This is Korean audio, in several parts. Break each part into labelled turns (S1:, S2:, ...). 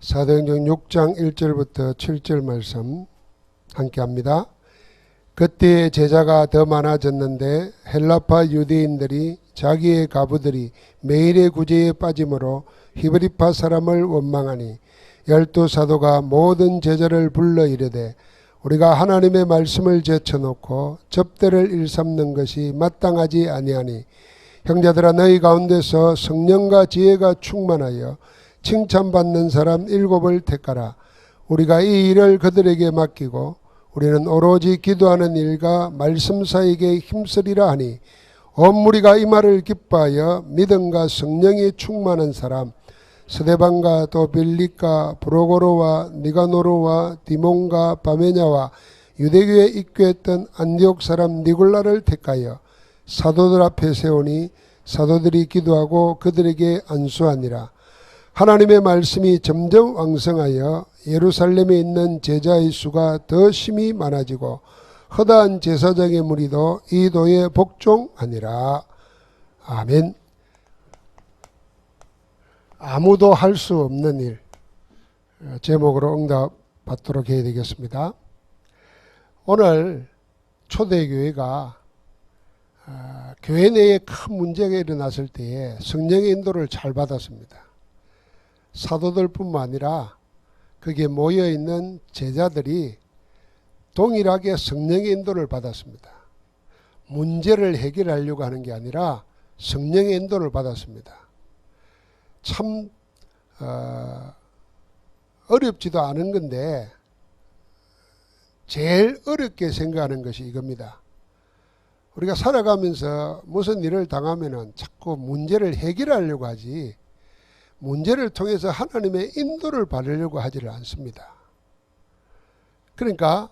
S1: 사도행전 6장 1절부터 7절 말씀 함께 합니다. 그때 제자가 더 많아졌는데 헬라파 유대인들이 자기의 가부들이 매일의 구제에 빠짐으로 히브리파 사람을 원망하니 12사도가 모든 제자를 불러 이르되 우리가 하나님의 말씀을 제쳐놓고 접대를 일삼는 것이 마땅하지 아니하니 형제들아 너희 가운데서 성령과 지혜가 충만하여 칭찬받는 사람 7을 택하라. 우리가 이 일을 그들에게 맡기고 우리는 오로지 기도하는 일과 말씀 사이에 힘쓰리라 하니 온 무리가 이 말을 기뻐하여 믿음과 성령이 충만한 사람 스데반과 또 빌립과 브로고로와 니가노로와 디몬과 바메냐와 유대교에 입교했던 안디옥 사람 니골라를 택하여 사도들 앞에 세우니 사도들이 기도하고 그들에게 안수하니라. 하나님의 말씀이 점점 왕성하여 예루살렘에 있는 제자의 수가 더 심히 많아지고 허다한 제사장의 무리도 이 도에 복종하니라. 아멘. 아무도 할 수 없는 일 제목으로 응답받도록 해야 되겠습니다. 오늘 초대교회가 교회 내에 큰 문제가 일어났을 때에 성령의 인도를 잘 받았습니다. 사도들뿐만 아니라 거기에 모여있는 제자들이 동일하게 성령의 인도를 받았습니다. 문제를 해결하려고 하는 게 아니라 성령의 인도를 받았습니다. 참 어렵지도 않은 건데 제일 어렵게 생각하는 것이 이겁니다. 우리가 살아가면서 무슨 일을 당하면은 자꾸 문제를 해결하려고 하지 문제를 통해서 하나님의 인도를 받으려고 하지를 않습니다. 그러니까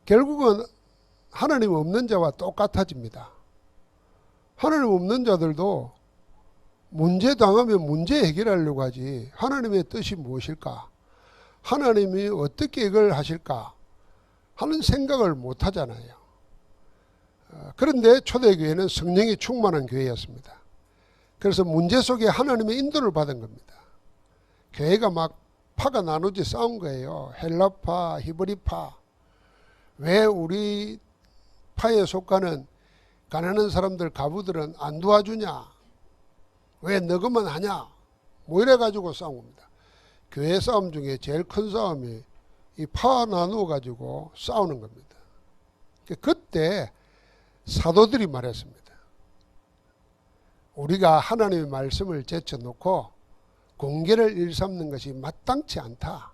S1: 결국은 하나님 없는 자와 똑같아집니다. 하나님 없는 자들도 문제 당하면 문제 해결하려고 하지 하나님의 뜻이 무엇일까? 하나님이 어떻게 이걸 하실까? 하는 생각을 못 하잖아요. 그런데 초대교회는 성령이 충만한 교회였습니다. 그래서 문제 속에 하나님의 인도를 받은 겁니다. 교회가 막 파가 나누지 싸운 거예요. 헬라파, 히브리파. 왜 우리 파에 속하는 가난한 사람들, 가부들은 안 도와주냐? 왜 너그만 하냐? 뭐 이래가지고 싸운 겁니다. 교회 싸움 중에 제일 큰 싸움이 이 파 나누어 가지고 싸우는 겁니다. 그때 사도들이 말했습니다. 우리가 하나님의 말씀을 제쳐놓고 공개를 일삼는 것이 마땅치 않다.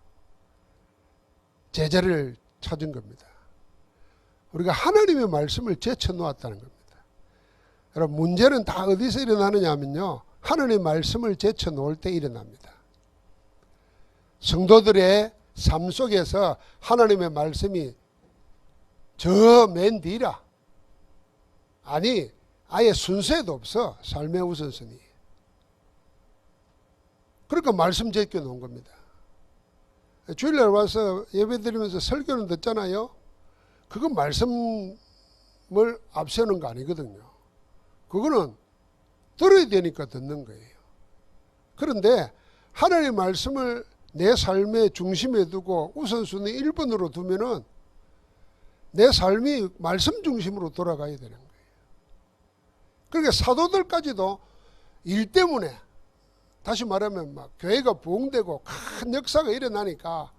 S1: 제자를 찾은 겁니다. 우리가 하나님의 말씀을 제쳐놓았다는 겁니다. 여러분 문제는 다 어디서 일어나느냐 하면요. 하나님의 말씀을 제쳐놓을 때 일어납니다. 성도들의 삶 속에서 하나님의 말씀이 저 맨 뒤라. 아니 아예 순서에도 없어. 삶의 우선순위. 그러니까 말씀 제껴 놓은 겁니다. 주일날 와서 예배 드리면서 설교는 듣잖아요. 그건 말씀을 앞세우는 거 아니거든요. 그거는 들어야 되니까 듣는 거예요. 그런데 하나님의 말씀을 내 삶의 중심에 두고 우선순위 1번으로 두면은 내 삶이 말씀 중심으로 돌아가야 되는 거예요. 그러니까 사도들까지도 일 때문에 다시 말하면 막 교회가 부흥되고 큰 역사가 일어나니까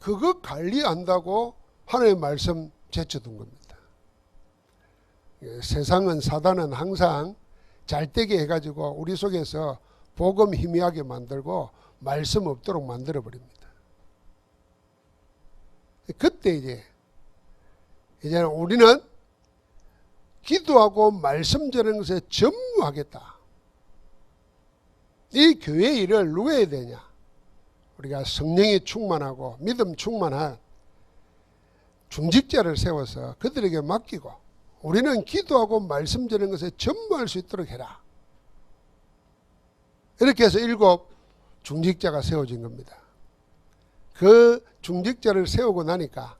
S1: 그거 관리한다고 하나님의 말씀 제쳐둔 겁니다. 세상은 사단은 항상 잘되게 해가지고 우리 속에서 복음 희미하게 만들고 말씀 없도록 만들어 버립니다. 그때 이제는 우리는 기도하고 말씀 전하는 것에 전무하겠다. 이 교회 일을 누가 해야 되냐? 우리가 성령이 충만하고 믿음 충만한 중직자를 세워서 그들에게 맡기고 우리는 기도하고 말씀 전하는 것에 전무할 수 있도록 해라. 이렇게 해서 7 중직자가 세워진 겁니다. 그 중직자를 세우고 나니까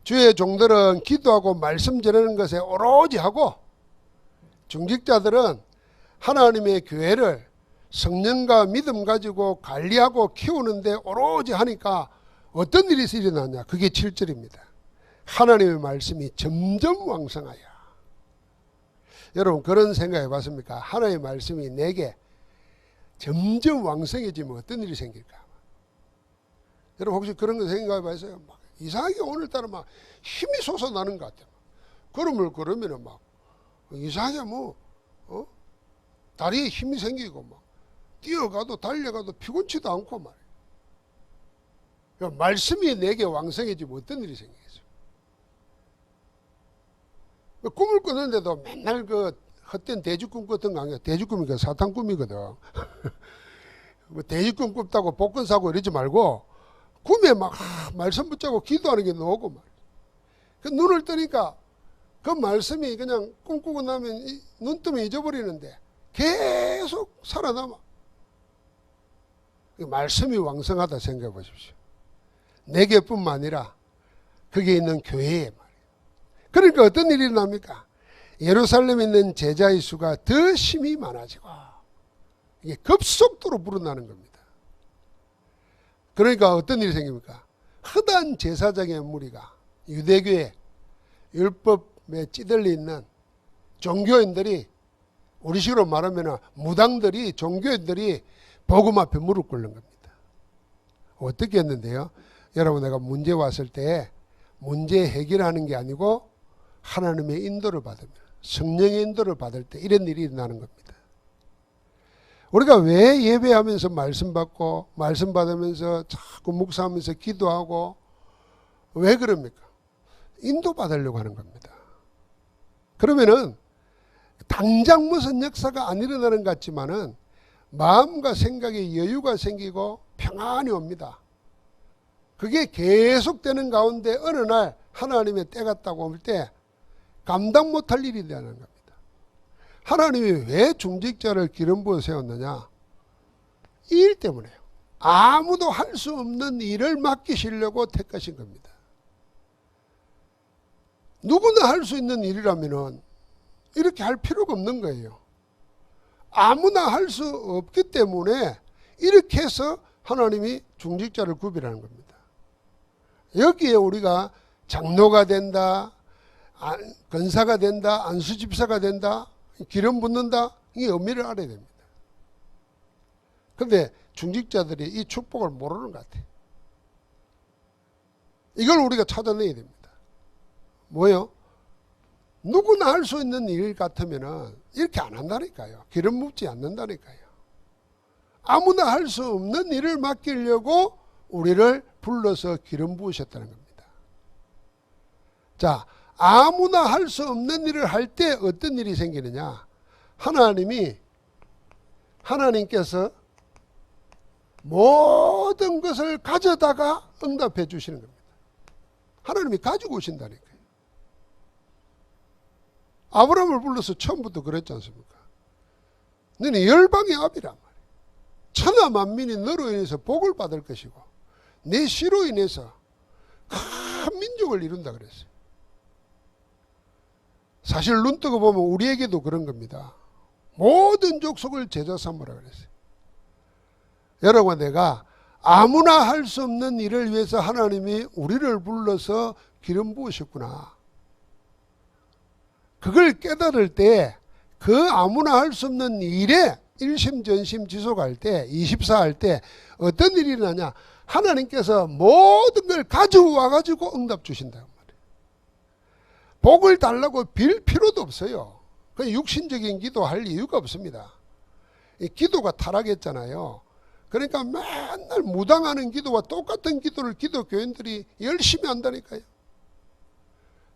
S1: 주의 종들은 기도하고 말씀 전하는 것에 오로지 하고 중직자들은 하나님의 교회를 성령과 믿음 가지고 관리하고 키우는데 오로지 하니까 어떤 일이 일어나냐. 그게 7절입니다. 하나님의 말씀이 점점 왕성하여. 여러분 그런 생각해 봤습니까? 하나님의 말씀이 내게 점점 왕성해지면 어떤 일이 생길까? 여러분 혹시 그런 거 생각해 봤어요? 막 이상하게 오늘따라 막 힘이 솟아나는 것 같아요. 걸음을 걸으면 막 이상하게 다리에 힘이 생기고 막 뛰어가도 달려가도 피곤치도 않고 말이에요. 그러니까 말씀이 내게 왕성해지면 어떤 일이 생기겠어요? 꿈을 꾸는데도 맨날 그 헛된 돼지꿈 같은 거 아니야. 돼지꿈이 그 사탄 꿈이거든. 뭐 돼지꿈 꾼다고 복권 사고 이러지 말고 꿈에 막 말씀 붙잡고 기도하는 게 나오고 말이야. 그 눈을 뜨니까 그 말씀이 그냥 꿈꾸고 나면 눈 뜨면 잊어버리는데 계속 살아남아. 말씀이 왕성하다 생각해 보십시오. 내게뿐만 아니라 거기에 있는 교회에 말이에요. 그러니까 어떤 일이 일어납니까? 예루살렘에 있는 제자의 수가 더 심히 많아지고 이게 급속도로 불어나는 겁니다. 그러니까 어떤 일이 생깁니까? 허다한 제사장의 무리가 유대교회 율법에 찌들려 있는 종교인들이 우리식으로 말하면 무당들이 종교인들이 복음 앞에 무릎 꿇는 겁니다. 어떻게 했는데요? 여러분 내가 문제 왔을 때 문제 해결하는 게 아니고 하나님의 인도를 받으면 성령의 인도를 받을 때 이런 일이 일어나는 겁니다. 우리가 왜 예배하면서 말씀 받고 말씀 받으면서 자꾸 묵상하면서 기도하고 왜 그럽니까? 인도 받으려고 하는 겁니다. 그러면은 당장 무슨 역사가 안 일어나는 것 같지만은 마음과 생각에 여유가 생기고 평안이 옵니다. 그게 계속되는 가운데 어느 날 하나님의 때가 딱 올 때 감당 못할 일이 되는 겁니다. 하나님이 왜 중직자를 기름 부어 세웠느냐? 이 일 때문에요. 아무도 할 수 없는 일을 맡기시려고 택하신 겁니다. 누구나 할 수 있는 일이라면은 이렇게 할 필요가 없는 거예요. 아무나 할 수 없기 때문에 이렇게 해서 하나님이 중직자를 구별하는 겁니다. 여기에 우리가 장로가 된다, 권사가 된다, 안수집사가 된다, 기름 붓는다, 이 의미를 알아야 됩니다. 그런데 중직자들이 이 축복을 모르는 것 같아요. 이걸 우리가 찾아내야 됩니다. 뭐요? 누구나 할 수 있는 일 같으면 이렇게 안 한다니까요. 기름 붓지 않는다니까요. 아무나 할 수 없는 일을 맡기려고 우리를 불러서 기름 부으셨다는 겁니다. 자, 아무나 할 수 없는 일을 할 때 어떤 일이 생기느냐? 하나님께서 모든 것을 가져다가 응답해 주시는 겁니다. 하나님이 가지고 오신다니까요. 아브라함을 불러서 처음부터 그랬지 않습니까? 너는 열방의 아비란 말이야. 천하 만민이 너로 인해서 복을 받을 것이고 내 씨로 인해서 큰 민족을 이룬다 그랬어요. 사실 눈 뜨고 보면 우리에게도 그런 겁니다. 모든 족속을 제자 삼으라 그랬어요. 여러분, 내가 아무나 할 수 없는 일을 위해서 하나님이 우리를 불러서 기름 부으셨구나. 그걸 깨달을 때 그 아무나 할 수 없는 일에 일심전심 지속할 때 24할 때 어떤 일이 일어나냐? 하나님께서 모든 걸 가져와 가지고 응답 주신다는 말이에요. 복을 달라고 빌 필요도 없어요. 그 육신적인 기도할 이유가 없습니다. 이 기도가 타락했잖아요. 그러니까 맨날 무당하는 기도와 똑같은 기도를 기독교인들이 열심히 한다니까요.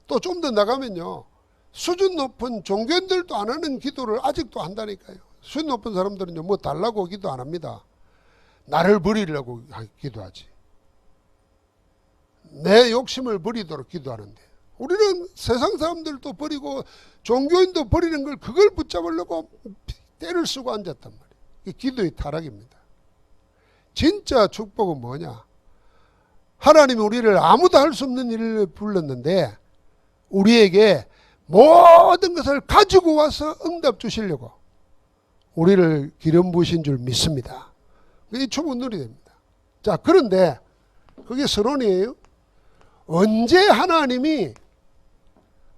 S1: 또 좀 더 나가면요, 수준 높은 종교인들도 안 하는 기도를 아직도 한다니까요. 수준 높은 사람들은요, 뭐 달라고 기도 안 합니다. 나를 버리려고 기도하지. 내 욕심을 버리도록 기도하는데, 우리는 세상 사람들도 버리고 종교인도 버리는 걸 그걸 붙잡으려고 때를 쓰고 앉았단 말이에요. 이게 기도의 타락입니다. 진짜 축복은 뭐냐? 하나님이 우리를 아무도 할 수 없는 일을 불렀는데 우리에게 모든 것을 가지고 와서 응답 주시려고 우리를 기름 부으신 줄 믿습니다. 이 촉은 누리 됩니다. 자, 그런데 그게 서론이에요. 언제 하나님이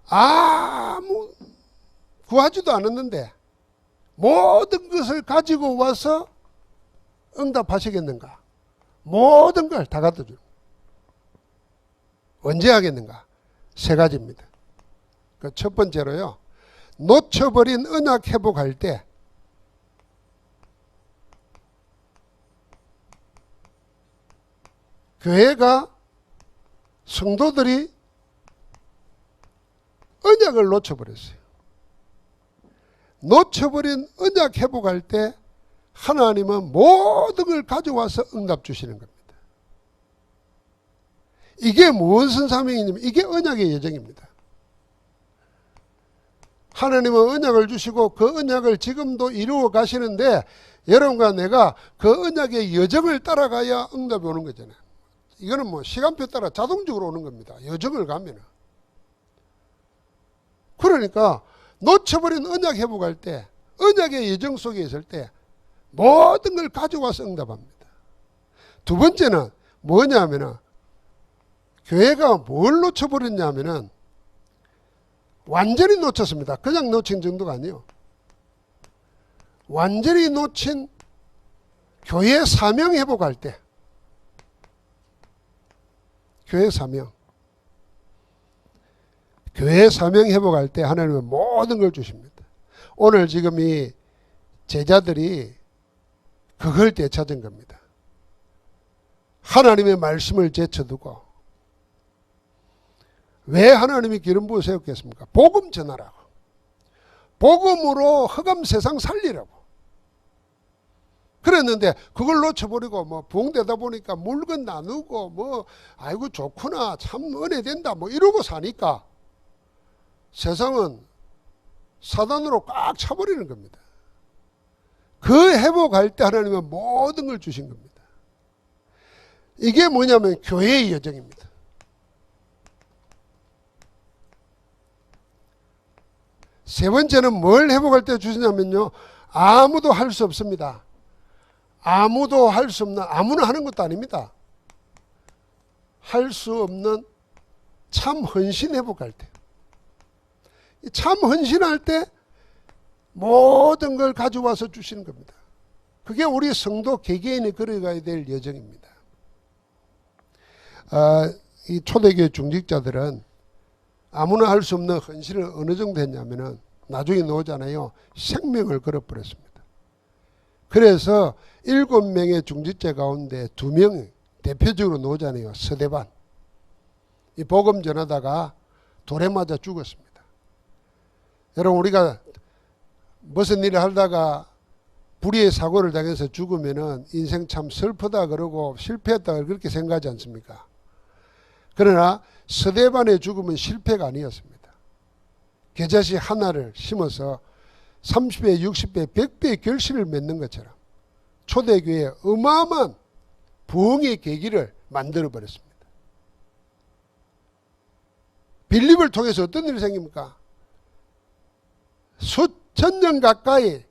S1: 아무 구하지도 않았는데 모든 것을 가지고 와서 응답하시겠는가? 모든 걸 다 갖다 줍니다. 언제 하겠는가? 세 가지입니다. 그 첫 번째로요. 놓쳐버린 언약 회복할 때 교회가 성도들이 언약을 놓쳐버렸어요. 놓쳐버린 언약 회복할 때 하나님은 모든 걸 가져와서 응답 주시는 겁니다. 이게 무슨 사명이냐면 이게 언약의 여정입니다. 하나님은 언약을 주시고 그 언약을 지금도 이루어 가시는데 여러분과 내가 그 언약의 여정을 따라가야 응답이 오는 거잖아요. 이거는 뭐 시간표 따라 자동적으로 오는 겁니다. 여정을 가면은. 그러니까 놓쳐버린 언약 회복할 때 언약의 여정 속에 있을 때 모든 걸 가져와서 응답합니다. 두 번째는 뭐냐면은 교회가 뭘 놓쳐버렸냐면은 완전히 놓쳤습니다. 그냥 놓친 정도가 아니에요. 완전히 놓친 교회 사명 회복할 때 교회 사명 회복할 때 하나님은 모든 걸 주십니다. 오늘 지금 이 제자들이 그걸 되찾은 겁니다. 하나님의 말씀을 제쳐두고 왜 하나님이 기름 부어 세웠겠습니까? 복음 전하라고. 복음으로 흑암 세상 살리라고. 그랬는데 그걸 놓쳐버리고 뭐 부흥되다 보니까 물건 나누고 뭐 아이고 좋구나 참 은혜 된다 뭐 이러고 사니까 세상은 사단으로 꽉 차버리는 겁니다. 그 회복할 때 하나님은 모든 걸 주신 겁니다. 이게 뭐냐면 교회의 여정입니다. 세 번째는 뭘 회복할 때 주시냐면요. 아무도 할 수 없습니다. 아무도 할 수 없는, 아무나 하는 것도 아닙니다. 할 수 없는 참 헌신 회복할 때. 참 헌신할 때 모든 걸 가져와서 주시는 겁니다. 그게 우리 성도 개개인이 걸어가야 될 여정입니다. 이 초대교회 중직자들은 아무나 할 수 없는 헌신을 어느 정도 했냐면은 나중에 나오잖아요. 생명을 걸어버렸습니다. 그래서 7명의 중직자 가운데 2명이 대표적으로 나오잖아요. 서대반. 이 복음 전하다가 돌에 맞아 죽었습니다. 여러분 우리가 무슨 일을 하다가 불의의 사고를 당해서 죽으면은 인생 참 슬프다 그러고 실패했다 그렇게 생각하지 않습니까? 그러나 서대반의 죽음은 실패가 아니었습니다. 겨자씨 하나를 심어서 30배, 60배, 100배의 결실을 맺는 것처럼 초대교회에 어마어마한 부흥의 계기를 만들어버렸습니다. 빌립을 통해서 어떤 일이 생깁니까? 수천 년 가까이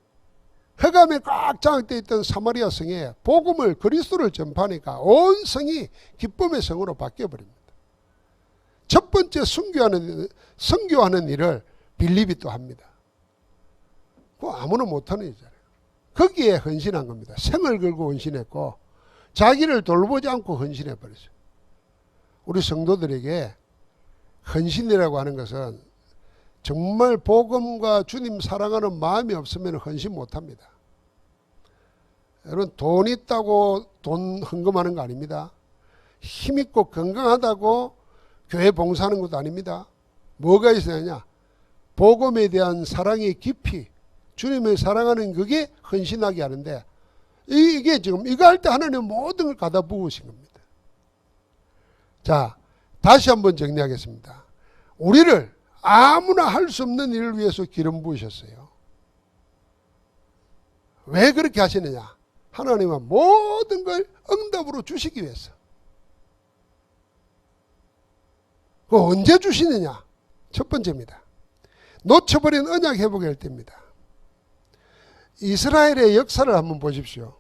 S1: 흑암에 꽉 장악되어 있던 사마리아 성에 복음을 그리스도를 전파하니까 온 성이 기쁨의 성으로 바뀌어버립니다. 첫 번째 선교하는 일을 빌립이 또 합니다. 그거 아무나 못하는 일이잖아요. 거기에 헌신한 겁니다. 생을 걸고 헌신했고 자기를 돌보지 않고 헌신해버렸어요. 우리 성도들에게 헌신이라고 하는 것은 정말 복음과 주님 사랑하는 마음이 없으면 헌신 못합니다. 여러분 돈 있다고 돈 헌금하는 거 아닙니다. 힘있고 건강하다고 교회 봉사하는 것도 아닙니다. 뭐가 있어야냐? 복음에 대한 사랑의 깊이 주님을 사랑하는 그게 헌신하게 하는데 이게 지금 이거 할 때 하나님 모든 걸 갖다 부으신 겁니다. 자, 다시 한번 정리하겠습니다. 우리를 아무나 할 수 없는 일을 위해서 기름 부으셨어요. 왜 그렇게 하시느냐? 하나님은 모든 걸 응답으로 주시기 위해서. 그 언제 주시느냐? 첫 번째입니다. 놓쳐버린 언약 회복할 때입니다. 이스라엘의 역사를 한번 보십시오.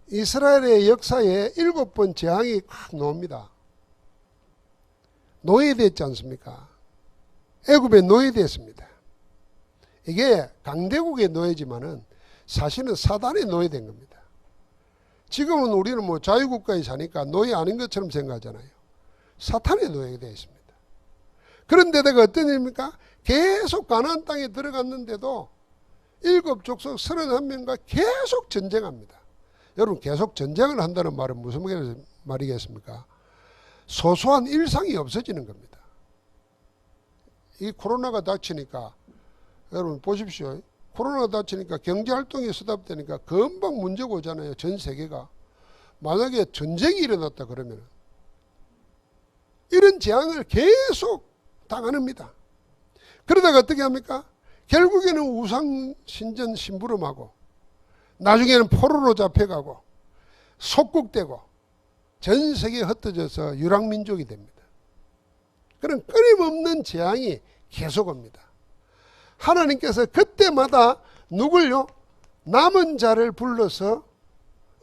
S1: 이스라엘의 역사에 7번 재앙이 확 나옵니다. 노예됐지 않습니까? 애굽에 노예됐습니다. 이게 강대국의 노예지만은 사실은 사단의 노예된 겁니다. 지금은 우리는 뭐 자유국가에 사니까 노예 아닌 것처럼 생각하잖아요. 사탄의 노예가 되어 있습니다. 그런데 내가 어떤 일입니까? 계속 가나안 땅에 들어갔는데도 7족속 31명과 계속 전쟁합니다. 여러분, 계속 전쟁을 한다는 말은 무슨 말이겠습니까? 소소한 일상이 없어지는 겁니다. 이 코로나가 닥치니까 여러분 보십시오. 코로나가 닥치니까 경제활동이 스탑되니까 금방 문제가 오잖아요. 전 세계가. 만약에 전쟁이 일어났다 그러면 이런 재앙을 계속 당합니다. 그러다가 어떻게 합니까? 결국에는 우상신전 심부름하고 나중에는 포로로 잡혀가고 속국되고 전 세계에 흩어져서 유랑민족이 됩니다. 그런 끊임없는 재앙이 계속 옵니다. 하나님께서 그때마다 누굴요? 남은 자를 불러서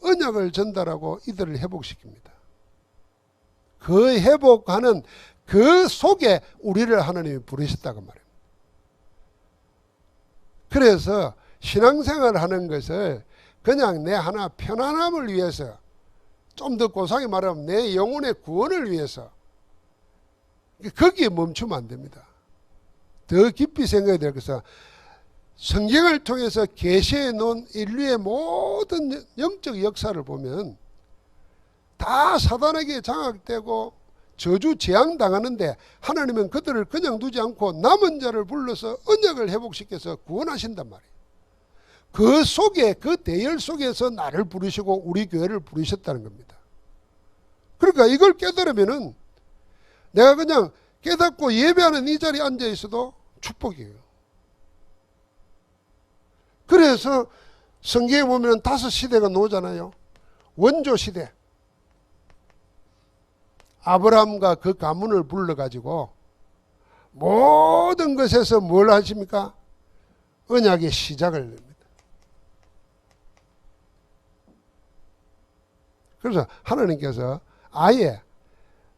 S1: 언약을 전달하고 이들을 회복시킵니다. 그 회복하는 그 속에 우리를 하나님이 부르셨다고 말입니다. 그래서 신앙생활을 하는 것을 그냥 내 하나 편안함을 위해서, 좀 더 고상히 말하면 내 영혼의 구원을 위해서, 거기에 멈추면 안 됩니다. 더 깊이 생각해야 될 것은 성경을 통해서 계시해 놓은 인류의 모든 영적 역사를 보면 다 사단에게 장악되고 저주 재앙 당하는데 하나님은 그들을 그냥 두지 않고 남은 자를 불러서 언약을 회복시켜서 구원하신단 말이에요. 그 속에, 그 대열 속에서 나를 부르시고 우리 교회를 부르셨다는 겁니다. 그러니까 이걸 깨달으면은 내가 그냥 깨닫고 예배하는 이 자리에 앉아 있어도 축복이에요. 그래서 성경에 보면 5시대가 나오잖아요. 원조 시대. 아브라함과 그 가문을 불러가지고 모든 것에서 뭘 하십니까? 언약의 시작을 냅니다. 그래서 하나님께서 아예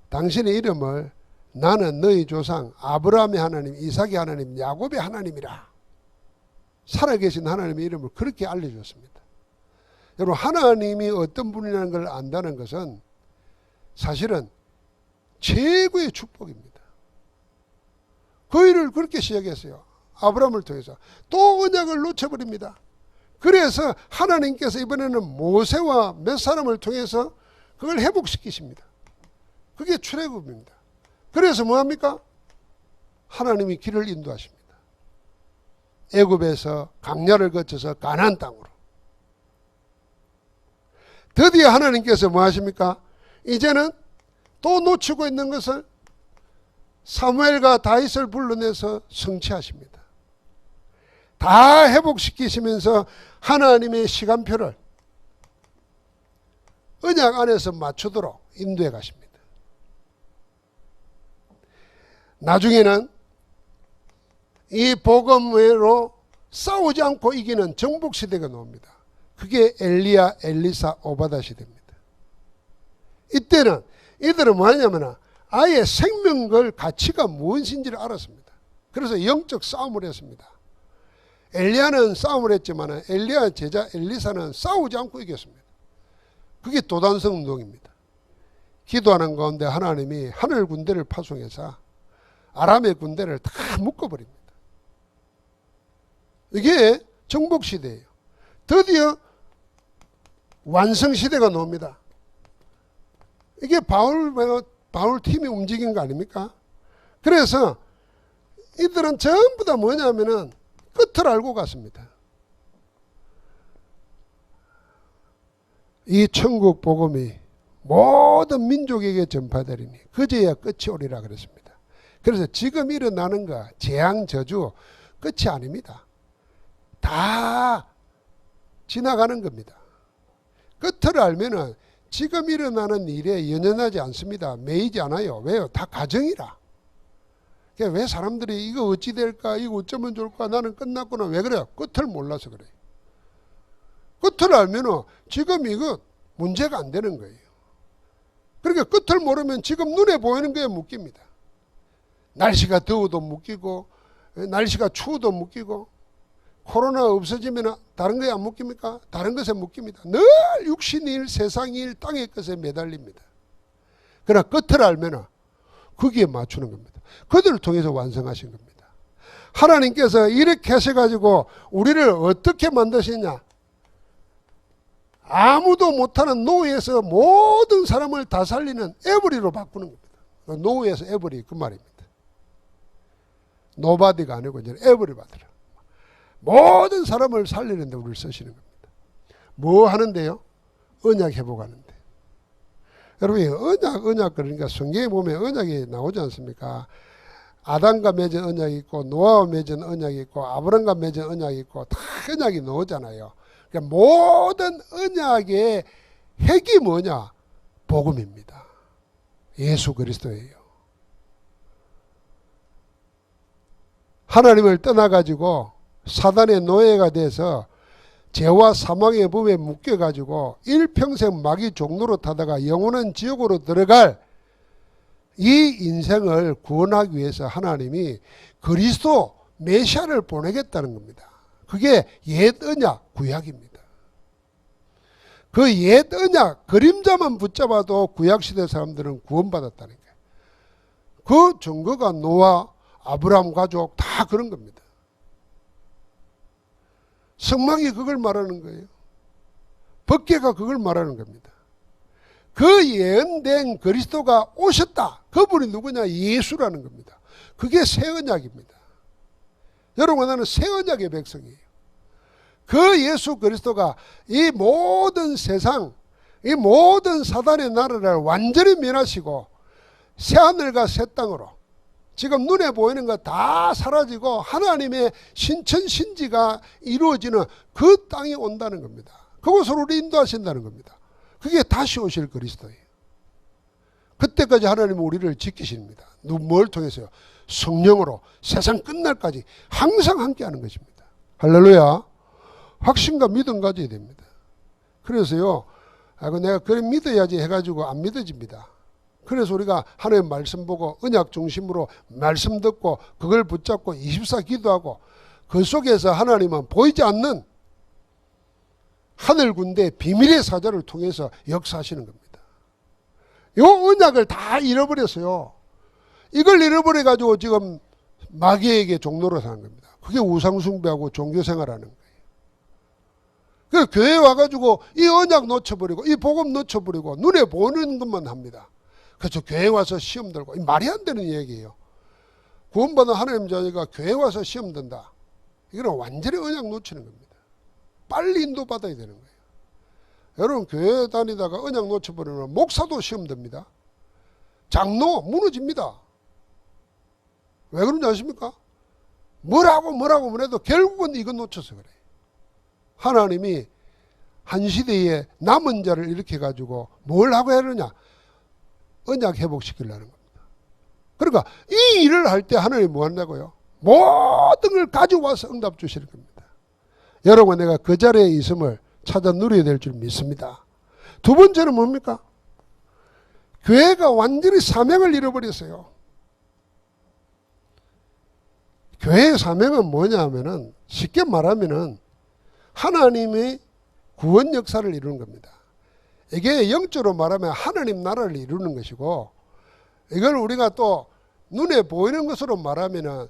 S1: 당신의 이름을 나는 너희 조상 아브라함의 하나님, 이삭의 하나님, 야곱의 하나님이라, 살아계신 하나님의 이름을 그렇게 알려줬습니다. 여러분, 하나님이 어떤 분이라는 걸 안다는 것은 사실은 최고의 축복입니다. 그 일을 그렇게 시작했어요. 아브라함을 통해서. 또 언약을 놓쳐버립니다. 그래서 하나님께서 이번에는 모세와 몇 사람을 통해서 그걸 회복시키십니다. 그게 출애굽입니다. 그래서 뭐합니까? 하나님이 길을 인도하십니다. 애굽에서 강야를 거쳐서 가나안 땅으로. 드디어 하나님께서 뭐 하십니까? 이제는 또 놓치고 있는 것을 사무엘과 다윗을 불러내서 성취하십니다. 다 회복시키시면서 하나님의 시간표를 언약 안에서 맞추도록 인도해 가십니다. 나중에는 이 복음으로 싸우지 않고 이기는 정복시대가 나옵니다. 그게 엘리야, 엘리사, 오바다 시대입니다. 이때는 이들은 뭐 하냐면 아예 생명걸 가치가 무엇인지를 알았습니다. 그래서 영적 싸움을 했습니다. 엘리야는 싸움을 했지만 엘리야 제자 엘리사는 싸우지 않고 이겼습니다. 그게 도단성 운동입니다. 기도하는 가운데 하나님이 하늘 군대를 파송해서 아람의 군대를 다 묶어버립니다. 이게 정복시대예요. 드디어 완성시대가 나옵니다. 이게 바울 팀이 움직인 거 아닙니까? 그래서 이들은 전부 다 뭐냐면은 끝을 알고 갔습니다. 이 천국 복음이 모든 민족에게 전파되리니 그제야 끝이 오리라 그랬습니다. 그래서 지금 일어나는 거 재앙 저주 끝이 아닙니다. 다 지나가는 겁니다. 끝을 알면은 지금 일어나는 일에 연연하지 않습니다. 매이지 않아요. 왜요? 다 가정이라. 그러니까 왜 사람들이 이거 어찌 될까, 이거 어쩌면 좋을까, 나는 끝났구나, 왜 그래요? 끝을 몰라서 그래요. 끝을 알면은 지금 이거 문제가 안 되는 거예요. 그러니까 끝을 모르면 지금 눈에 보이는 거에 묶입니다. 날씨가 더워도 묶이고, 날씨가 추워도 묶이고, 코로나 없어지면 다른 거에 안 묶입니까? 다른 것에 묶입니다. 늘 육신의 일, 세상의 일, 땅의 것에 매달립니다. 그러나 끝을 알면 거기에 맞추는 겁니다. 그들을 통해서 완성하신 겁니다. 하나님께서 이렇게 하셔가지고 우리를 어떻게 만드시냐? 아무도 못하는 노예에서 모든 사람을 다 살리는 에브리로 바꾸는 겁니다. 노예에서 에브리 그 말입니다. 노바디가 아니고 이제 에브리 바디라. 모든 사람을 살리는데 우리를 쓰시는 겁니다. 뭐 하는데요? 언약 회복하는데. 여러분, 언약 그러니까 성경에 보면 언약이 나오지 않습니까? 아담과 맺은 언약이 있고 노아와 맺은 언약이 있고 아브람과 맺은 언약이 있고 다 언약이 나오잖아요. 그러니까 모든 언약의 핵이 뭐냐? 복음입니다. 예수 그리스도예요. 하나님을 떠나가지고 사단의 노예가 돼서 죄와 사망의 법에 묶여가지고 일평생 마귀 종로로 타다가 영원한 지옥으로 들어갈 이 인생을 구원하기 위해서 하나님이 그리스도 메시아를 보내겠다는 겁니다. 그게 옛 언약 구약입니다. 그 옛 언약 그림자만 붙잡아도 구약시대 사람들은 구원받았다는 거예요. 그 증거가 노아, 아브라함 가족 다 그런 겁니다. 성막이 그걸 말하는 거예요. 법궤가 그걸 말하는 겁니다. 그 예언된 그리스도가 오셨다. 그분이 누구냐? 예수라는 겁니다. 그게 새 언약입니다. 여러분, 나는 새 언약의 백성이에요. 그 예수 그리스도가 이 모든 세상, 이 모든 사단의 나라를 완전히 멸하시고 새하늘과 새 땅으로 지금 눈에 보이는 거 다 사라지고 하나님의 신천신지가 이루어지는 그 땅이 온다는 겁니다. 그곳으로 우리 인도하신다는 겁니다. 그게 다시 오실 그리스도예요. 그때까지 하나님은 우리를 지키십니다. 뭘 통해서요? 성령으로 세상 끝날까지 항상 함께하는 것입니다. 할렐루야. 확신과 믿음 가져야 됩니다. 그래서요, 내가 그래 믿어야지 해가지고 안 믿어집니다. 그래서 우리가 하나님 말씀 보고 언약 중심으로 말씀 듣고 그걸 붙잡고 24 기도하고 그 속에서 하나님은 보이지 않는 하늘 군대 비밀의 사자를 통해서 역사하시는 겁니다. 이 언약을 다 잃어버렸어요. 이걸 잃어버려 가지고 지금 마귀에게 종로로 사는 겁니다. 그게 우상숭배하고 종교생활하는 거예요. 그래서 교회에 와가지고 이 언약 놓쳐버리고 이 복음 놓쳐버리고 눈에 보이는 것만 합니다. 그래서 교회 와서 시험 들고 말이 안 되는 얘기예요. 구원받은 하나님 자녀가 교회 와서 시험 든다. 이거는 완전히 언약 놓치는 겁니다. 빨리 인도받아야 되는 거예요. 여러분, 교회 다니다가 언약 놓쳐버리면 목사도 시험 듭니다. 장로 무너집니다. 왜 그런지 아십니까? 뭐라고 해도 결국은 이거 놓쳐서 그래요. 하나님이 한 시대에 남은 자를 일으켜 가지고 뭘 하고 하느냐? 언약 회복시키려는 겁니다. 그러니까 이 일을 할 때 하나님이 뭐 한다고요? 모든 걸 가져와서 응답 주시는 겁니다. 여러분, 내가 그 자리에 있음을 찾아 누려야 될 줄 믿습니다. 두 번째는 뭡니까? 교회가 완전히 사명을 잃어버렸어요. 교회의 사명은 뭐냐 하면은 쉽게 말하면은 하나님의 구원 역사를 이루는 겁니다. 이게 영적으로 말하면 하나님 나라를 이루는 것이고, 이걸 우리가 또 눈에 보이는 것으로 말하면은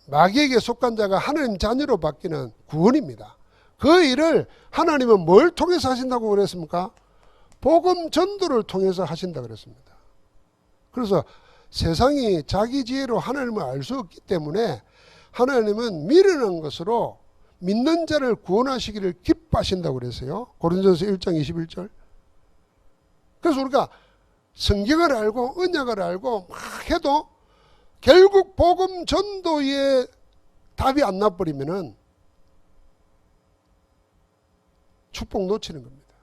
S1: 마귀에게 속한 자가 하나님 자녀로 바뀌는 구원입니다. 그 일을 하나님은 뭘 통해서 하신다고 그랬습니까? 복음 전도를 통해서 하신다 그랬습니다. 그래서 세상이 자기 지혜로 하나님을 알 수 없기 때문에 하나님은 미련한 것으로 믿는 자를 구원하시기를 기뻐하신다고 그랬어요. 고린도전서 1장 21절. 그래서 우리가 성경을 알고 언약을 알고 막 해도 결국 복음 전도에 답이 안 나버리면은 축복 놓치는 겁니다.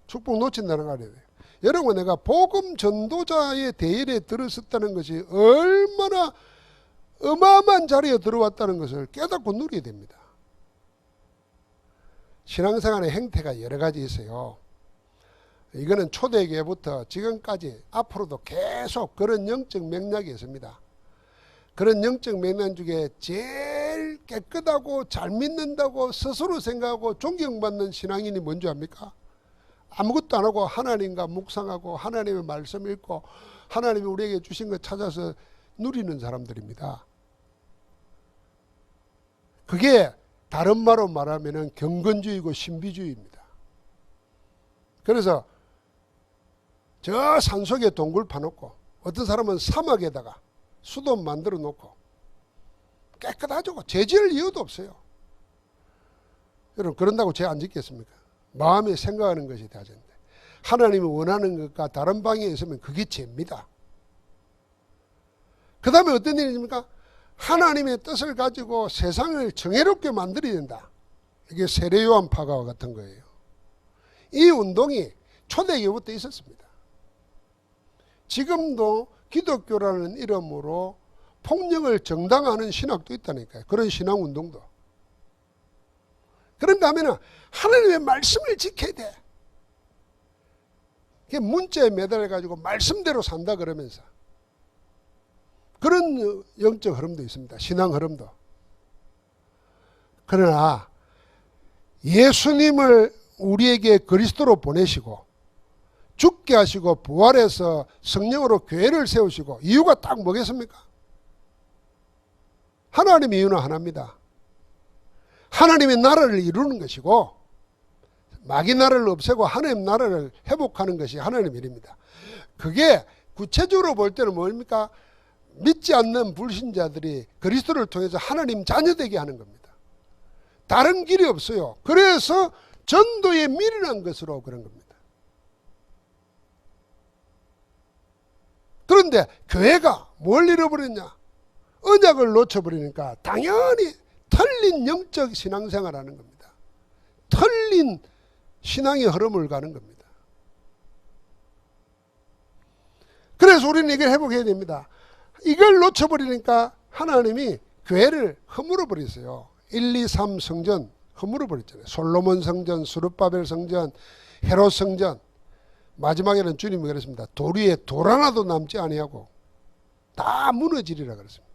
S1: 축복 놓친다는 거 알아야 돼요. 여러분, 내가 복음 전도자의 대열에 들어섰다는 것이 얼마나 어마어마한 자리에 들어왔다는 것을 깨닫고 누려야 됩니다. 신앙생활의 행태가 여러 가지 있어요. 이거는 초대교회부터 지금까지 앞으로도 계속 그런 영적 맥락이 있습니다. 그런 영적 맥락 중에 제일 깨끗하고 잘 믿는다고 스스로 생각하고 존경받는 신앙인이 뭔지 압니까? 아무것도 안 하고 하나님과 묵상하고 하나님의 말씀 읽고 하나님이 우리에게 주신 것 찾아서 누리는 사람들입니다. 그게 다른 말로 말하면 경건주의고 신비주의입니다. 그래서 저 산속에 동굴 파놓고 어떤 사람은 사막에다가 수도 만들어 놓고 깨끗하죠. 죄 지을 이유도 없어요. 여러분, 그런다고 죄 안 짓겠습니까? 마음에 생각하는 것이 다른데 하나님이 원하는 것과 다른 방향에 있으면 그게 죄입니다. 그 다음에 어떤 일입니까? 하나님의 뜻을 가지고 세상을 정의롭게 만들어야 된다. 이게 세례요한파가 같은 거예요. 이 운동이 초대교부터 있었습니다. 지금도 기독교라는 이름으로 폭력을 정당화하는 신학도 있다니까요. 그런 신앙운동도. 그런가 하면 하나님의 말씀을 지켜야 돼. 그게 문자에 매달려가지고 말씀대로 산다 그러면서 그런 영적 흐름도 있습니다. 신앙 흐름도. 그러나 예수님을 우리에게 그리스도로 보내시고 죽게 하시고 부활해서 성령으로 교회를 세우시고 이유가 딱 뭐겠습니까? 하나님의 이유는 하나입니다. 하나님의 나라를 이루는 것이고 마귀 나라를 없애고 하나님 나라를 회복하는 것이 하나님의 일입니다. 그게 구체적으로 볼 때는 뭡니까? 믿지 않는 불신자들이 그리스도를 통해서 하나님 자녀되게 하는 겁니다. 다른 길이 없어요. 그래서 전도에 미련한 것으로 그런 겁니다. 그런데 교회가 뭘 잃어버렸냐? 언약을 놓쳐버리니까 당연히 틀린 영적 신앙생활하는 겁니다. 틀린 신앙의 흐름을 가는 겁니다. 그래서 우리는 이걸 회복해야 됩니다. 이걸 놓쳐버리니까 하나님이 교회를 허물어 버렸어요. 1, 2, 3 성전 허물어 버렸잖아요. 솔로몬 성전, 스룹바벨 성전, 헤롯 성전. 마지막에는 주님이 그랬습니다. 돌 위에 돌 하나도 남지 아니하고 다 무너지리라 그랬습니다.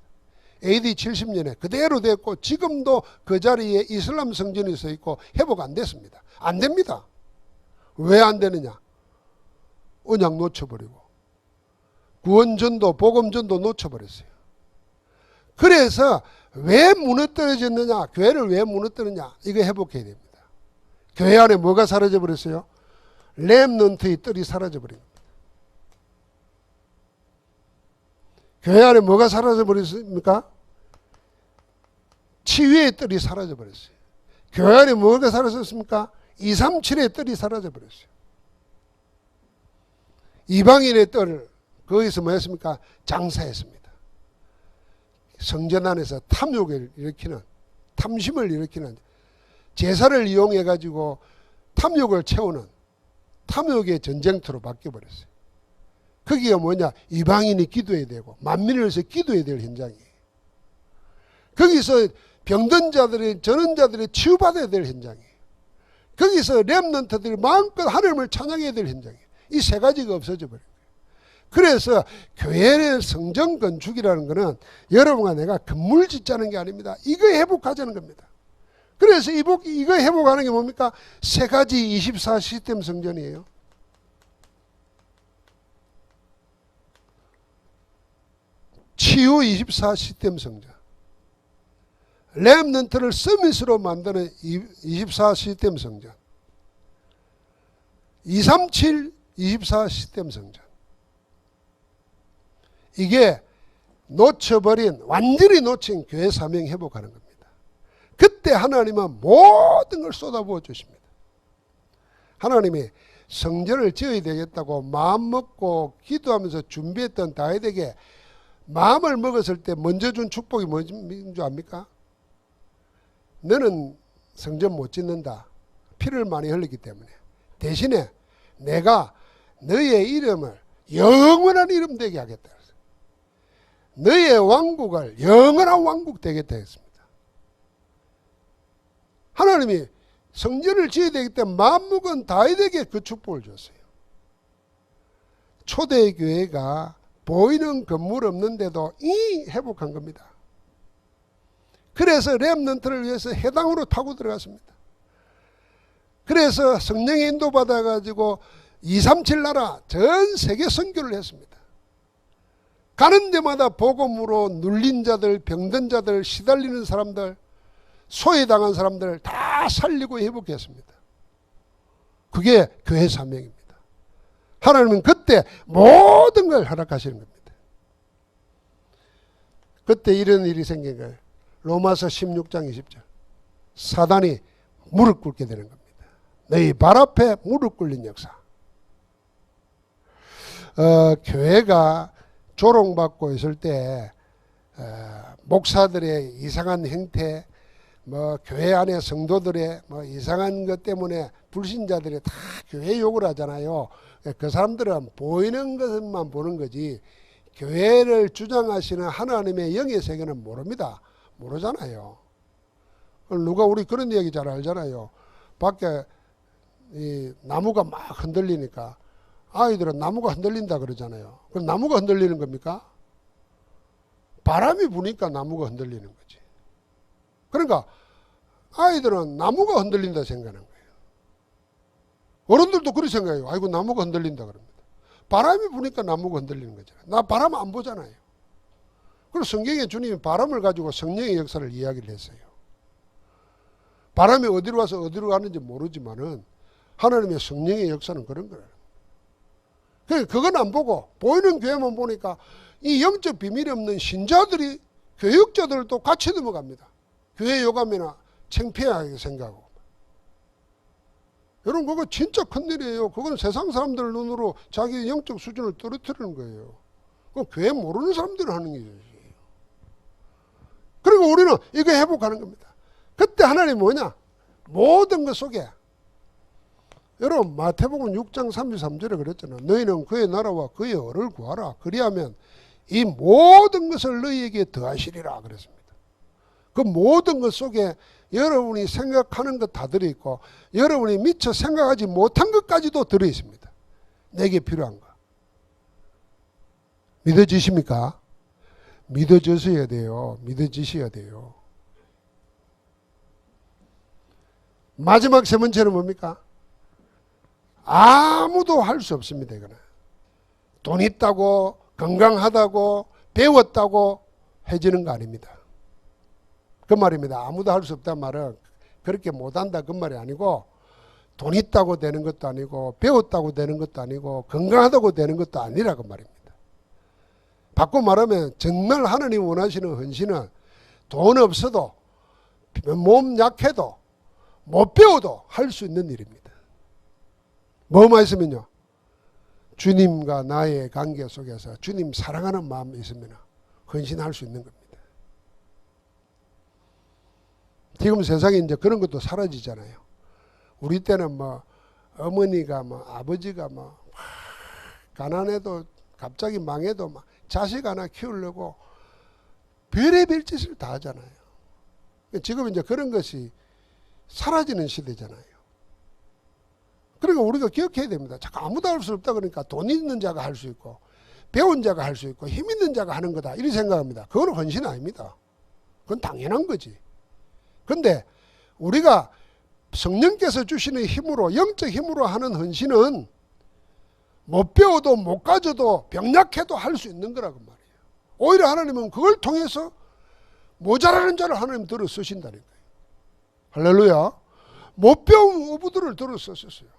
S1: AD 70년에 그대로 됐고 지금도 그 자리에 이슬람 성전이 서 있고 회복 안 됐습니다. 안 됩니다. 왜 안 되느냐? 언약 놓쳐버리고 구원전도 복음전도 놓쳐버렸어요. 그래서 왜 무너뜨려졌느냐? 교회를 왜 무너뜨렸냐? 이거 회복해야 됩니다. 교회 안에 뭐가 사라져버렸어요? 렘넌트의 뜰이 사라져버립니다. 교회 안에 뭐가 사라져버렸습니까? 치유의 뜰이 사라져버렸어요. 교회 안에 뭐가 사라졌습니까? 237의 뜰이 사라져버렸어요. 이방인의 뜰, 거기서 뭐 했습니까? 장사했습니다. 성전 안에서 탐욕을 일으키는, 탐심을 일으키는, 제사를 이용해 가지고 탐욕을 채우는 탐욕의 전쟁터로 바뀌어버렸어요. 거기가 뭐냐? 이방인이 기도해야 되고 만민을 위해서 기도해야 될 현장이에요. 거기서 병든 자들이, 전원 자들이 치유받아야 될 현장이에요. 거기서 렘넌트들이 마음껏 하나님을 찬양해야 될 현장이에요. 이 세 가지가 없어져 버린 거예요. 그래서 교회의 성전 건축이라는 것은 여러분과 내가 건물 짓자는 게 아닙니다. 이거 회복하자는 겁니다. 그래서 이거 회복하는 게 뭡니까? 세 가지 24 시스템 성전이에요. 치유 24 시스템 성전. 렘넌트를 서밋으로 만드는 24 시스템 성전. 237 24 시스템 성전. 이게 놓쳐버린, 완전히 놓친 교회 사명 회복하는 겁니다. 그때 하나님은 모든 걸 쏟아부어 주십니다. 하나님이 성전을 지어야 되겠다고 마음 먹고 기도하면서 준비했던 다윗에게 마음을 먹었을 때 먼저 준 축복이 뭔지 압니까? 너는 성전 못 짓는다. 피를 많이 흘리기 때문에. 대신에 내가 너의 이름을 영원한 이름 되게 하겠다. 너의 왕국을 영원한 왕국 되겠다 했습니다. 하나님이 성전을 지어야 되기 때문에 만묵은 다윗에게 그 축복을 줬어요. 초대교회가 보이는 건물 없는데도 이 회복한 겁니다. 그래서 렘넌트를 위해서 해당으로 타고 들어갔습니다. 그래서 성령의 인도받아 가지고 237 나라 전 세계 선교를 했습니다. 가는 데마다 복음으로 눌린 자들, 병든 자들, 시달리는 사람들, 소외당한 사람들 다 살리고 회복했습니다. 그게 교회 사명입니다. 하나님은 그때 모든 걸 허락하시는 겁니다. 그때 이런 일이 생긴 거예요. 로마서 16장 20절. 사단이 무릎 꿇게 되는 겁니다. 너희 발 앞에 무릎 꿇린 역사. 교회가 조롱받고 있을 때 목사들의 이상한 행태, 교회 안에 성도들의 이상한 것 때문에 불신자들이 다 교회 욕을 하잖아요. 그 사람들은 보이는 것만 보는 거지 교회를 주장하시는 하나님의 영의 세계는 모릅니다. 모르잖아요. 누가 우리 그런 얘기 잘 알잖아요. 밖에 이 나무가 막 흔들리니까 아이들은 나무가 흔들린다 그러잖아요. 그럼 나무가 흔들리는 겁니까? 바람이 부니까 나무가 흔들리는 거지. 그러니까 아이들은 나무가 흔들린다 생각하는 거예요. 어른들도 그렇게 생각해요. 아이고 나무가 흔들린다 그럽니다. 바람이 부니까 나무가 흔들리는 거잖아요. 나 바람 안 보잖아요. 그래서 성경에 주님이 바람을 가지고 성령의 역사를 이야기를 했어요. 바람이 어디로 와서 어디로 가는지 모르지만은 하나님의 성령의 역사는 그런 거예요. 그건 안 보고 보이는 교회만 보니까 이 영적 비밀이 없는 신자들이 교육자들도 같이 넘어갑니다. 교회 요감이나 창피하게 생각하고. 여러분 그거 진짜 큰일이에요. 그건 세상 사람들 눈으로 자기 영적 수준을 떨어뜨리는 거예요. 그건 교회 모르는 사람들이 하는 일이에요. 그리고 우리는 이거 회복하는 겁니다. 그때 하나님이 뭐냐? 모든 것 속에 여러분 마태복음 6장 33절에 그랬잖아요. 너희는 그의 나라와 그의 의를 구하라. 그리하면 이 모든 것을 너희에게 더하시리라 그랬습니다. 그 모든 것 속에 여러분이 생각하는 것 다 들어있고 여러분이 미처 생각하지 못한 것까지도 들어있습니다. 내게 필요한 거. 믿어지십니까? 믿어지셔야 돼요. 믿어지셔야 돼요. 마지막 세 번째는 뭡니까? 아무도 할 수 없습니다. 이거는 돈 있다고 건강하다고 배웠다고 해지는 거 아닙니다. 그 말입니다. 아무도 할 수 없다는 말은 그렇게 못한다 그 말이 아니고 돈 있다고 되는 것도 아니고 배웠다고 되는 것도 아니고 건강하다고 되는 것도 아니라 그 말입니다. 바꿔 말하면 정말 하나님 원하시는 헌신은 돈 없어도 몸 약해도 못 배워도 할 수 있는 일입니다. 뭐만 있으면요. 주님과 나의 관계 속에서 주님 사랑하는 마음이 있으면 헌신할 수 있는 겁니다. 지금 세상에 이제 그런 것도 사라지잖아요. 우리 때는 어머니가 아버지가 가난해도 갑자기 망해도 자식 하나 키우려고 별의별 짓을 다 하잖아요. 지금 이제 그런 것이 사라지는 시대잖아요. 그러니까 우리가 기억해야 됩니다. 자꾸 아무도 할 수 없다 그러니까 돈 있는 자가 할 수 있고 배운 자가 할 수 있고 힘 있는 자가 하는 거다 이렇게 생각합니다. 그건 헌신 아닙니다. 그건 당연한 거지. 근데 우리가 성령께서 주시는 힘으로 영적 힘으로 하는 헌신은 못 배워도 못 가져도 병약해도 할 수 있는 거라고 말이에요. 오히려 하나님은 그걸 통해서 모자라는 자를 하나님 들어 쓰신다는 거예요. 할렐루야. 못 배운 어부들을 들어 쓰셨어요.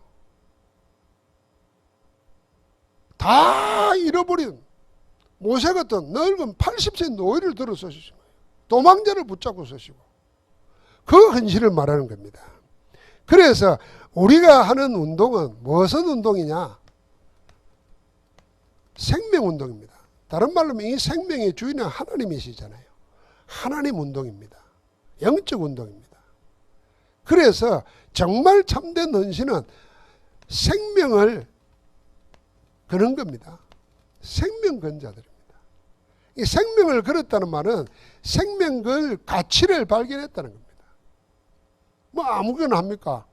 S1: 다 잃어버린 모세 같은 늙은 80세 노인을 들어 쓰시고 도망자를 붙잡고 쓰시고 그 헌신을 말하는 겁니다. 그래서 우리가 하는 운동은 무슨 운동이냐? 생명운동입니다. 다른 말로 하면 이 생명의 주인은 하나님이시잖아요. 하나님 운동입니다. 영적 운동입니다. 그래서 정말 참된 헌신은 생명을 그런 겁니다. 생명건자들입니다. 이 생명을 걸었다는 말은 생명 걸 가치를 발견했다는 겁니다. 뭐 아무거나 합니까?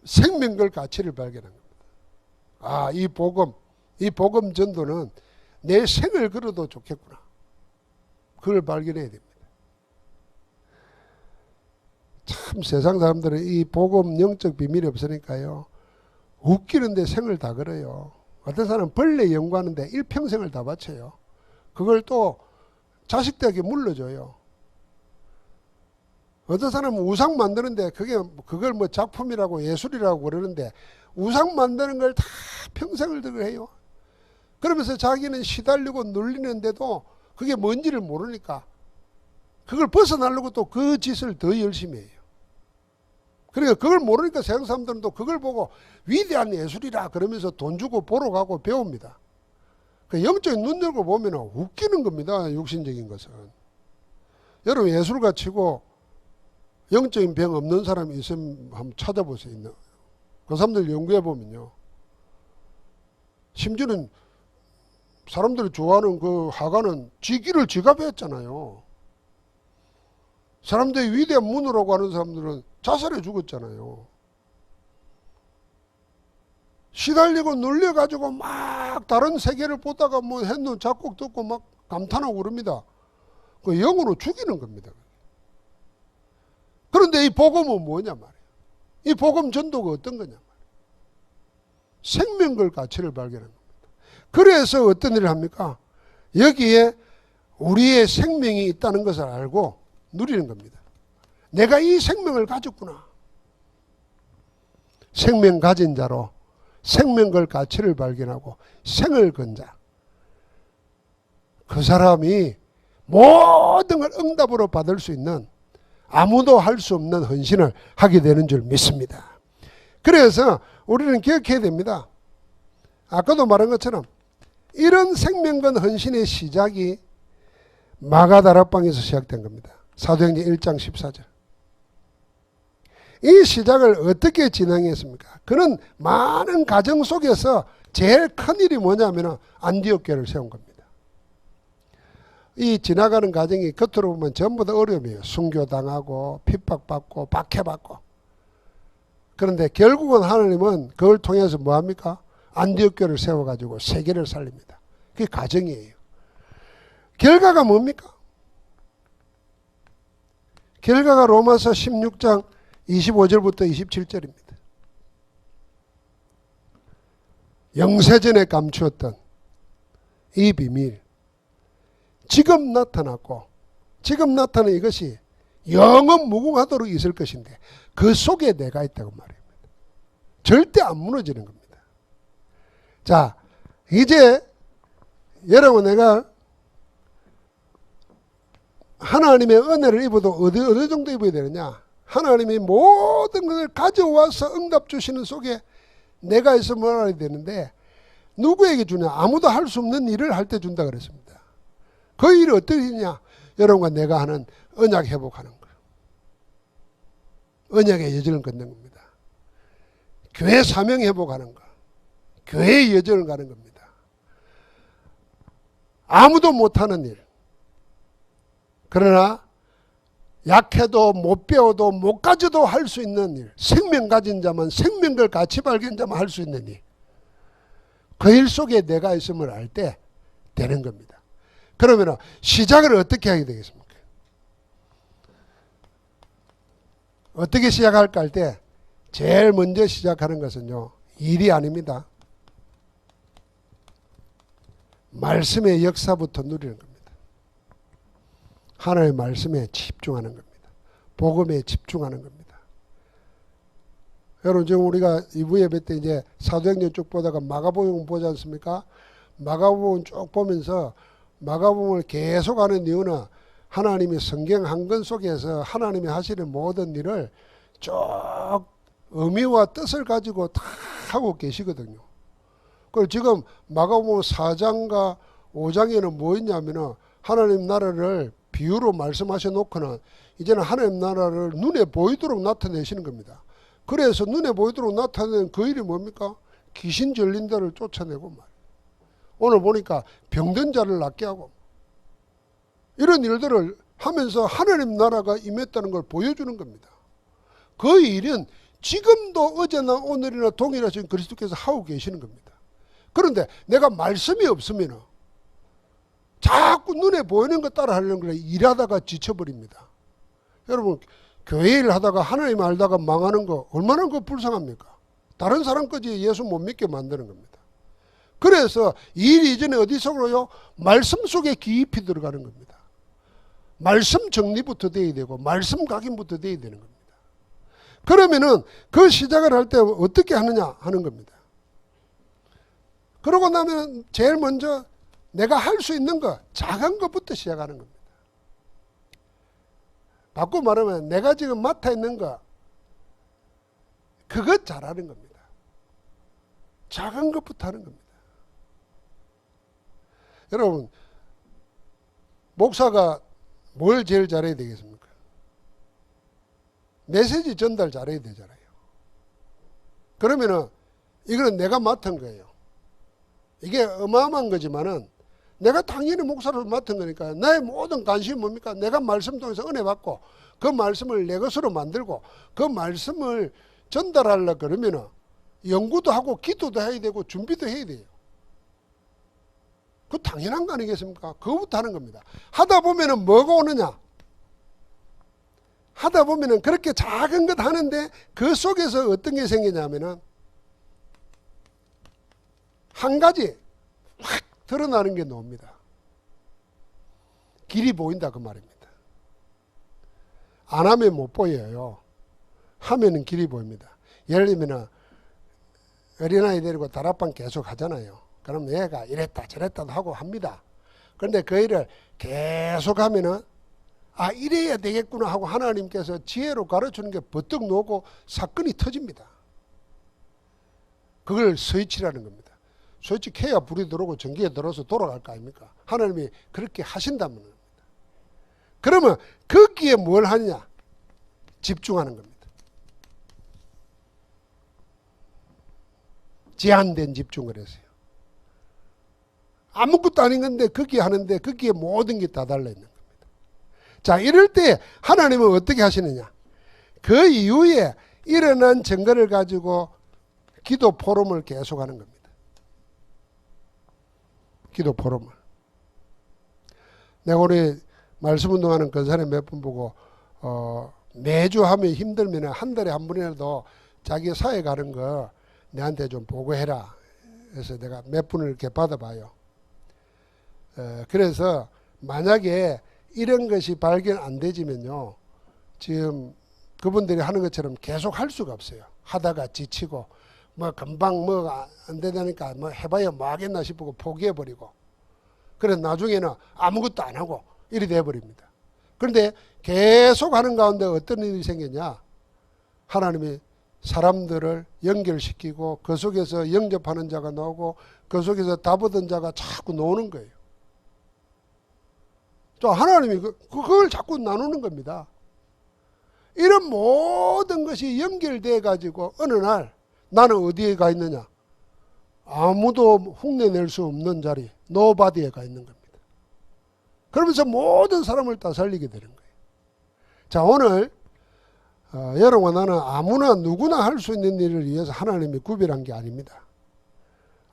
S1: 생명 걸 가치를 발견한 겁니다. 아, 이 복음 전도는 내 생을 걸어도 좋겠구나. 그걸 발견해야 됩니다. 참 세상 사람들은 이 복음 영적 비밀이 없으니까요. 웃기는데 생을 다 걸어요. 어떤 사람은 벌레 연구하는데 일평생을 다 바쳐요. 그걸 또 자식들에게 물려줘요. 어떤 사람은 우상 만드는데 그걸 뭐 작품이라고 예술이라고 그러는데 우상 만드는 걸 다 평생을 들고 해요. 그러면서 자기는 시달리고 눌리는데도 그게 뭔지를 모르니까 그걸 벗어나려고 또 그 짓을 더 열심히 해요. 그러니까 그걸 모르니까 세상 사람들은 또 그걸 보고 위대한 예술이라 그러면서 돈 주고 보러 가고 배웁니다. 그 영적인 눈 열고 보면 웃기는 겁니다. 육신적인 것은. 여러분 예술가 치고 영적인 병 없는 사람이 있으면 한번 찾아보세요. 그 사람들 연구해 보면요. 심지어는 사람들이 좋아하는 그 화가는 지기를 지가 배웠잖아요. 사람들이 위대한 문호라고 하는 사람들은 자살해 죽었잖아요. 시달리고 눌려가지고 막 다른 세계를 보다가 뭐 했는 작곡 듣고 막 감탄하고 그럽니다. 그 영으로 죽이는 겁니다. 그런데 이 복음은 뭐냐 말이에요. 이 복음 전도가 어떤 거냐 말이에요. 생명걸 가치를 발견한 겁니다. 그래서 어떤 일을 합니까? 여기에 우리의 생명이 있다는 것을 알고 누리는 겁니다. 내가 이 생명을 가졌구나. 생명 가진 자로 생명걸 가치를 발견하고 생을 건 자. 그 사람이 모든 걸 응답으로 받을 수 있는 아무도 할 수 없는 헌신을 하게 되는 줄 믿습니다. 그래서 우리는 기억해야 됩니다. 아까도 말한 것처럼 이런 생명건 헌신의 시작이 마가다락방에서 시작된 겁니다. 사도행전 1장 14절. 이 시작을 어떻게 진행했습니까? 그는 많은 가정 속에서 제일 큰 일이 뭐냐면 안디옥 교회를 세운 겁니다. 이 지나가는 과정이 겉으로 보면 전부 다 어려움이에요. 순교당하고 핍박받고 박해받고. 그런데 결국은 하나님은 그걸 통해서 뭐합니까? 안디옥 교회를 세워가지고 세계를 살립니다. 그게 과정이에요. 결과가 뭡니까? 결과가 로마서 16장 25절부터 27절입니다. 영세전에 감추었던 이 비밀 지금 나타났고 지금 나타난 이것이 영원 무궁하도록 있을 것인데 그 속에 내가 있다고 말입니다. 절대 안 무너지는 겁니다. 자, 이제 여러분 내가 하나님의 은혜를 입어도 어느 정도 입어야 되느냐? 하나님이 모든 것을 가져와서 응답 주시는 속에 내가 있으면 알아야 되는데 누구에게 주냐? 아무도 할 수 없는 일을 할 때 준다 그랬습니다. 그 일이 어떻게 되냐? 여러분과 내가 하는 언약 회복하는 거예요. 언약의 여정을 걷는 겁니다. 교회 사명 회복하는 거. 교회의 여정을 가는 겁니다. 아무도 못하는 일. 그러나 약해도 못 배워도 못 가져도 할 수 있는 일. 생명 가진 자만 생명걸 가치 발견 자만 할 수 있는 일. 그 일 속에 내가 있음을 알 때 되는 겁니다. 그러면 시작을 어떻게 하게 되겠습니까? 어떻게 시작할까 할 때 제일 먼저 시작하는 것은요. 일이 아닙니다. 말씀의 역사부터 누리는 겁니다. 하나님의 말씀에 집중하는 겁니다. 복음에 집중하는 겁니다. 여러분 지금 우리가 2부 예배 때 이제 사도행전 쭉 보다가 마가복음 보지 않습니까? 마가복음 쭉 보면서 마가복음을 계속 하는 이유는 하나님이 성경 한 권 속에서 하나님이 하시는 모든 일을 쭉 의미와 뜻을 가지고 다 하고 계시거든요. 그리고 지금 마가복음 4장과 5장에는 뭐 있냐면은 하나님 나라를 비유로 말씀하셔 놓고는 이제는 하나님 나라를 눈에 보이도록 나타내시는 겁니다. 그래서 눈에 보이도록 나타내는 그 일이 뭡니까? 귀신 들린 자를 쫓아내고 말이에요. 오늘 보니까 병든 자를 낫게 하고 이런 일들을 하면서 하나님 나라가 임했다는 걸 보여주는 겁니다. 그 일은 지금도 어제나 오늘이나 동일하신 그리스도께서 하고 계시는 겁니다. 그런데 내가 말씀이 없으면 자꾸 눈에 보이는 것 따라 하려는 거예요. 일하다가 지쳐버립니다. 여러분, 교회 일 하다가 하나님 알다가 망하는 거 얼마나 그 불쌍합니까? 다른 사람까지 예수 못 믿게 만드는 겁니다. 그래서 일 이전에 어디서요? 말씀 속에 깊이 들어가는 겁니다. 말씀 정리부터 돼야 되고 말씀 각인부터 돼야 되는 겁니다. 그러면은 그 시작을 할 때 어떻게 하느냐 하는 겁니다. 그러고 나면 제일 먼저 내가 할 수 있는 거 작은 것부터 시작하는 겁니다. 바꿔 말하면 내가 지금 맡아 있는 거 그것 잘하는 겁니다. 작은 것부터 하는 겁니다. 여러분, 목사가 뭘 제일 잘해야 되겠습니까? 메시지 전달 잘해야 되잖아요. 그러면은 이거는 내가 맡은 거예요. 이게 어마어마한 거지만은 내가 당연히 목사로 맡은 거니까 나의 모든 관심이 뭡니까? 내가 말씀 통해서 은혜 받고 그 말씀을 내 것으로 만들고 그 말씀을 전달하려고 그러면은 연구도 하고 기도도 해야 되고 준비도 해야 돼요. 그거 당연한 거 아니겠습니까? 그거부터 하는 겁니다. 하다 보면은 뭐가 오느냐? 하다 보면은 그렇게 작은 것 하는데 그 속에서 어떤 게 생기냐면은 한 가지 확 드러나는 게 나옵니다. 길이 보인다 그 말입니다. 안 하면 못 보여요. 하면은 길이 보입니다. 예를 들면 어린아이 데리고 다락방 계속 하잖아요. 그럼 얘가 이랬다 저랬다 하고 합니다. 그런데 그 일을 계속 하면은 아 이래야 되겠구나 하고 하나님께서 지혜로 가르치는 게 버뜩 놓고 사건이 터집니다. 그걸 스위치라는 겁니다. 스위치 켜야 불이 들어오고 전기에 들어서 돌아갈 거 아닙니까? 하나님이 그렇게 하신다는 겁니다. 그러면 거기에 뭘 하느냐? 집중하는 겁니다. 제한된 집중을 해서요. 아무것도 아닌 건데 거기에 하는데 거기에 모든 게 다 달려있는 겁니다. 자, 이럴 때 하나님은 어떻게 하시느냐? 그 이후에 일어난 증거를 가지고 기도 포럼을 계속하는 겁니다. 기도 포럼을. 내가 우리 말씀 운동하는 건사님 몇 분 보고 매주 하면 힘들면 한 달에 한 번이라도 자기 사회 가는 거 내한테 좀 보고해라. 그래서 내가 몇 분을 이렇게 받아봐요. 그래서 만약에 이런 것이 발견 안 되지면요, 지금 그분들이 하는 것처럼 계속 할 수가 없어요. 하다가 지치고 뭐 금방 뭐 안 되다니까 뭐 해봐야 뭐 하겠나 싶고 포기해버리고, 그래서 나중에는 아무것도 안 하고 이리 돼버립니다. 그런데 계속 하는 가운데 어떤 일이 생겼냐? 하나님이 사람들을 연결시키고 그 속에서 영접하는 자가 나오고 그 속에서 답 얻은 자가 자꾸 나오는 거예요. 또 하나님이 그걸 자꾸 나누는 겁니다. 이런 모든 것이 연결돼 가지고 어느 날 나는 어디에 가 있느냐? 아무도 흉내낼 수 없는 자리, 노바디에 가 있는 겁니다. 그러면서 모든 사람을 다 살리게 되는 거예요. 자, 오늘 여러분과 나는 아무나 누구나 할 수 있는 일을 위해서 하나님이 구별한 게 아닙니다.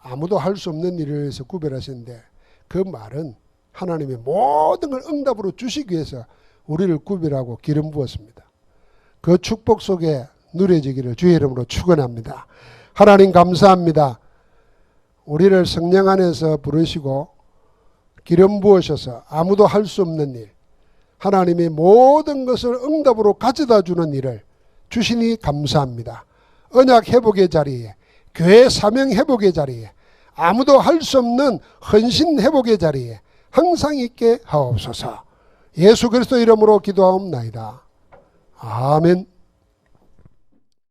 S1: 아무도 할 수 없는 일을 위해서 구별하시는데 그 말은 하나님이 모든 걸 응답으로 주시기 위해서 우리를 구별하고 기름 부었습니다. 그 축복 속에 누려지기를 주의 이름으로 축원합니다. 하나님 감사합니다. 우리를 성령 안에서 부르시고 기름 부으셔서 아무도 할 수 없는 일, 하나님이 모든 것을 응답으로 가져다 주는 일을 주시니 감사합니다. 언약 회복의 자리에, 교회 사명 회복의 자리에, 아무도 할 수 없는 헌신 회복의 자리에 항상 있게 하옵소서. 예수 그리스도 이름으로 기도하옵나이다. 아멘.